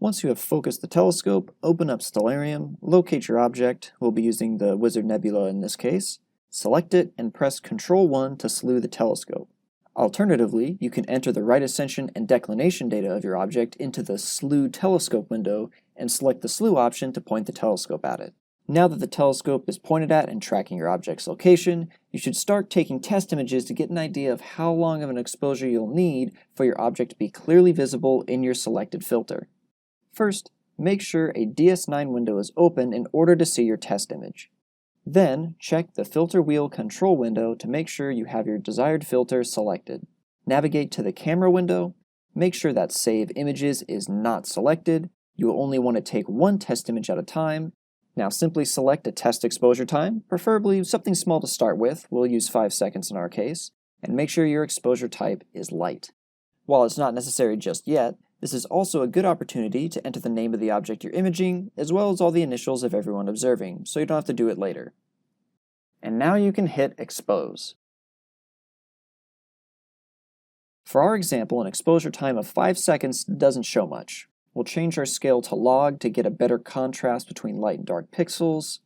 Once you have focused the telescope, open up Stellarium, locate your object, we'll be using the Wizard Nebula in this case, select it, and press Ctrl-1 to slew the telescope. Alternatively, you can enter the right ascension and declination data of your object into the Slew Telescope window and select the slew option to point the telescope at it. Now that the telescope is pointed at and tracking your object's location, you should start taking test images to get an idea of how long of an exposure you'll need for your object to be clearly visible in your selected filter. First, make sure a DS9 window is open in order to see your test image. Then, check the Filter Wheel Control window to make sure you have your desired filter selected. Navigate to the Camera window, make sure that Save Images is not selected. You will only want to take one test image at a time. Now simply select a test exposure time, preferably something small to start with, we'll use 5 seconds in our case, and make sure your exposure type is light. While it's not necessary just yet, this is also a good opportunity to enter the name of the object you're imaging, as well as all the initials of everyone observing, so you don't have to do it later. And now you can hit Expose. For our example, an exposure time of 5 seconds doesn't show much. We'll change our scale to log to get a better contrast between light and dark pixels.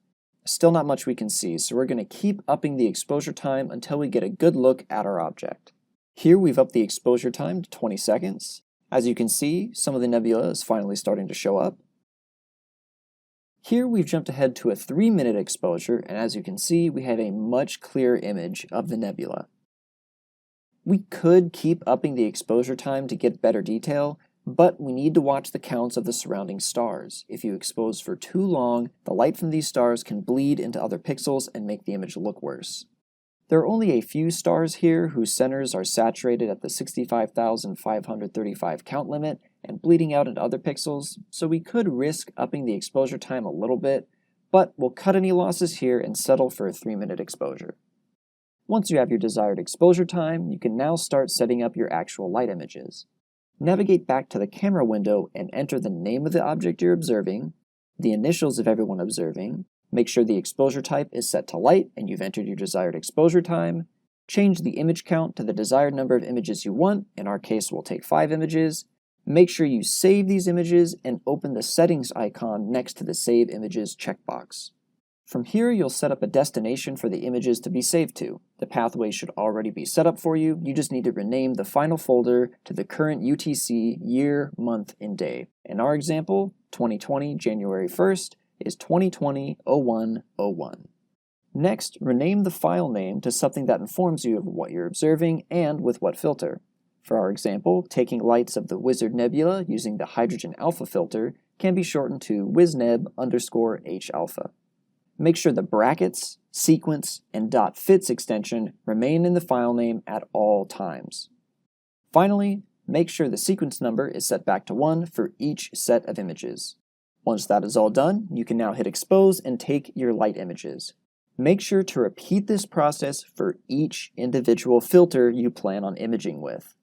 Still not much we can see, so we're going to keep upping the exposure time until we get a good look at our object. Here we've upped the exposure time to 20 seconds. As you can see, some of the nebula is finally starting to show up. Here we've jumped ahead to a 3-minute exposure, and as you can see, we have a much clearer image of the nebula. We could keep upping the exposure time to get better detail, but we need to watch the counts of the surrounding stars. If you expose for too long, the light from these stars can bleed into other pixels and make the image look worse. There are only a few stars here whose centers are saturated at the 65,535 count limit and bleeding out into other pixels, so we could risk upping the exposure time a little bit, but we'll cut any losses here and settle for a 3-minute exposure. Once you have your desired exposure time, you can now start setting up your actual light images. Navigate back to the camera window and enter the name of the object you're observing, the initials of everyone observing, make sure the exposure type is set to light and you've entered your desired exposure time, change the image count to the desired number of images you want, in our case we'll take 5 images, make sure you save these images and open the settings icon next to the Save Images checkbox. From here you'll set up a destination for the images to be saved to. The pathway should already be set up for you, you just need to rename the final folder to the current UTC year, month, and day. In our example, 2020 January 1st, is 2020-01-01. Next, rename the file name to something that informs you of what you're observing and with what filter. For our example, taking lights of the Wizard Nebula using the hydrogen alpha filter can be shortened to WizNeb_H alpha. Make sure the brackets, sequence, and .fits extension remain in the file name at all times. Finally, make sure the sequence number is set back to 1 for each set of images. Once that is all done, you can now hit Expose and take your light images. Make sure to repeat this process for each individual filter you plan on imaging with.